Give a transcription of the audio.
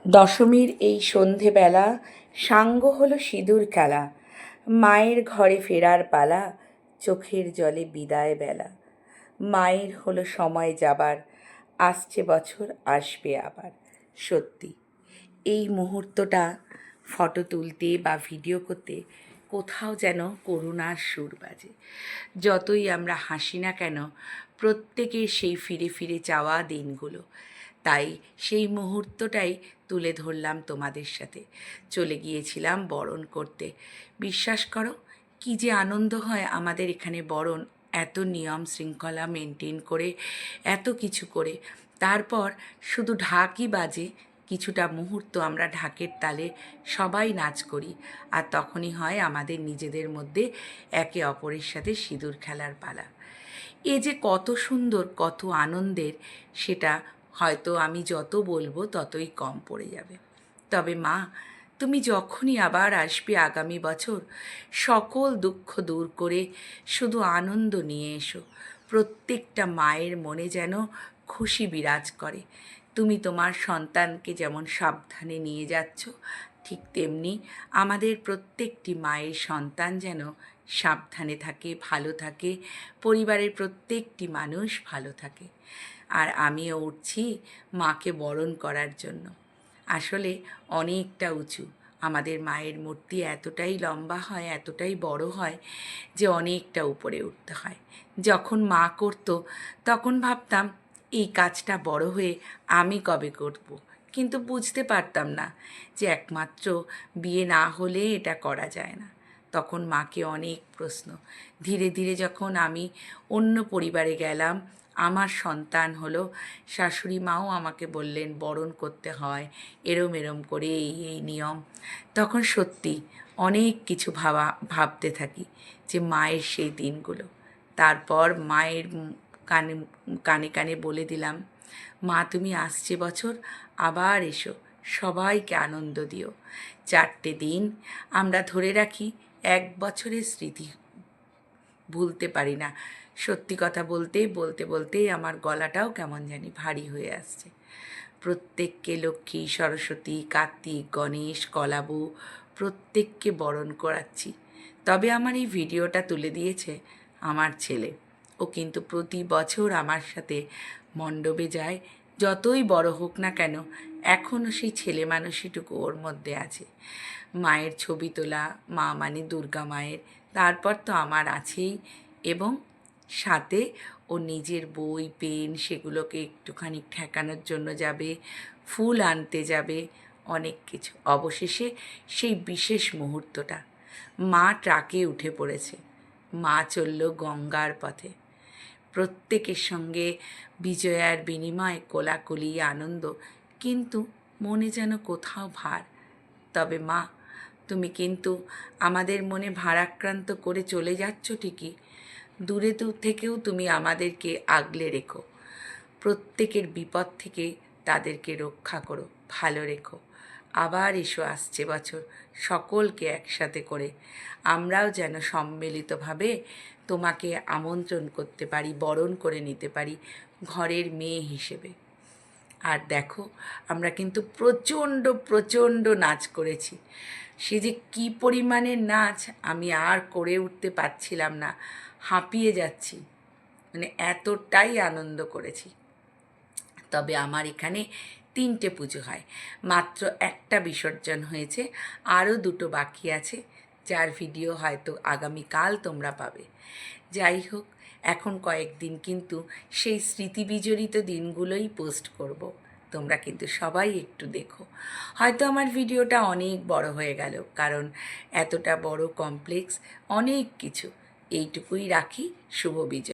দশমীর এই সন্ধেবেলা সাঙ্গ হলো সিঁদুর খেলা, মায়ের ঘরে ফেরার পালা, চোখের জলে বিদায় বেলা। মায়ের হলো সময় যাবার, আসছে বছর আসবে আবার। সত্যি এই মুহূর্তটা ফটো তুলতে বা ভিডিও করতে কোথাও যেন করুণার সুর বাজে। যতই আমরা হাসি না কেন, প্রত্যেকের সেই ফিরে ফিরে চাওয়া দিনগুলো। তাই সেই মুহূর্তটাই তুলে ধরলাম তোমাদের সাথে। চলে গিয়েছিলাম বরণ করতে। বিশ্বাস করো কী যে আনন্দ হয় আমাদের এখানে বরণ, এত নিয়ম শৃঙ্খলা মেনটেন করে, এত কিছু করে। তারপর শুধু ঢাকই বাজে, কিছুটা মুহূর্ত আমরা ঢাকের তালে সবাই নাচ করি, আর তখনই হয় আমাদের নিজেদের মধ্যে একে অপরের সাথে সিঁদুর খেলার পালা। এ যে কত সুন্দর, কত আনন্দের, সেটা হয়তো আমি যত বলবো ততই কম পড়ে যাবে। তবে মা, তুমি যখনই আবার আসবে আগামী বছর, সকল দুঃখ দূর করে শুধু আনন্দ নিয়ে এসো। প্রত্যেকটা মায়ের মনে যেন খুশি বিরাজ করে। তুমি তোমার সন্তানকে যেমন সাবধানে নিয়ে যাচ্ছ, ঠিক তেমনি আমাদের প্রত্যেকটি মায়ের সন্তান যেন সাবধানে থাকে, ভালো থাকে, পরিবারের প্রত্যেকটি মানুষ ভালো থাকে। আর আমিও উঠছি মাকে বরণ করার জন্য। আসলে অনেকটা উঁচু, আমাদের মায়ের মূর্তি এতটাই লম্বা হয়, এতটাই বড় হয় যে অনেকটা উপরে উঠতে হয়। যখন মা করতো তখন ভাবতাম এই কাজটা বড় হয়ে আমি কবে করব, কিন্তু বুঝতে পারতাম না যে একমাত্র বিয়ে না হলে এটা করা যায় না। তখন মাকে অনেক প্রশ্ন। ধীরে ধীরে যখন আমি অন্য পরিবারে গেলাম, আমার সন্তান হলো, শাশুড়ি মাও আমাকে বললেন বরণ করতে হয়, এরম এরম করে, এই নিয়ম। তখন সত্যি অনেক কিছু ভাবতে থাকি যে মায়ের সেই দিনগুলো। তারপর মায়ের কানে কানে কানে বলে দিলাম, মা তুমি আসছে বছর আবার এসো, সবাইকে আনন্দ দিও। 4টে দিন আমরা ধরে রাখি 1 বছরের স্মৃতি, ভুলতে পারি না। সত্যি কথা বলতে বলতে বলতেই আমার গলাটাও কেমন জানি ভারী হয়ে আসছে। প্রত্যেককে লক্ষ্মী, সরস্বতী, কার্তিক, গণেশ, কলাবু প্রত্যেককে বরণ করাচ্ছি। তবে আমার এই ভিডিওটা তুলে দিয়েছে আমার ছেলে। ও কিন্তু প্রতি বছর আমার সাথে মণ্ডপে যায়। যতই বড় হোক না কেন, এখনও সেই ছেলে মানুষটুকু ওর মধ্যে আছে। মায়ের ছবি তোলা, মা মানে দুর্গা মায়ের, তারপর তো আমার আছেই, এবং সাথে ও নিজের বই পেন সেগুলোকে একটুখানি ঠেকানোর জন্য যাবে, ফুল আনতে যাবে, অনেক কিছু। অবশেষে সেই বিশেষ মুহূর্তটা, মা ট্রাকে উঠে পড়েছে, মা চলল গঙ্গার পথে। প্রত্যেকের সঙ্গে বিজয়ার বিনিময়ে কোলাকুলি আনন্দ, কিন্তু মনে যেন কোথাও ভার। তবে মা, তুমি কিন্তু আমাদের মনে ভারাক্রান্ত করে চলে যাচ্ছ ঠিকই, দূরে দূর থেকেও তুমি আমাদেরকে আগলে রেখো। প্রত্যেকের বিপদ থেকে তাদেরকে রক্ষা করো, ভালো রেখো। আবার এসো আসছে বছর, সকলকে একসাথে করে আমরাও যেন সম্মিলিতভাবে তোমাকে আমন্ত্রণ করতে পারি, বরণ করে নিতে পারি ঘরের মেয়ে হিসেবে। আর দেখো, আমরা কিন্তু প্রচণ্ড প্রচণ্ড নাচ করেছি। সে যে কী পরিমাণের নাচ আমি আর করে উঠতে পারছিলাম না, হাঁপিয়ে যাচ্ছি, মানে এতটাই আনন্দ করেছি। তবে আমার এখানে 3টে পুজো হয়, মাত্র একটা বিসর্জন হয়েছে, আরও 2টো বাকি আছে, যার ভিডিও হয়তো আগামীকাল তোমরা পাবে। যাই হোক, এখন কয়েকদিন কিন্তু সেই স্মৃতিবিজড়িত দিনগুলোই পোস্ট করব। তোমরা কিন্তু সবাই একটু দেখো। হয়তো আমার ভিডিওটা অনেক বড় হয়ে গেল, কারণ এতটা বড় কমপ্লেক্স, অনেক কিছু। এইটুকুই রাখি। শুভ বিজয়।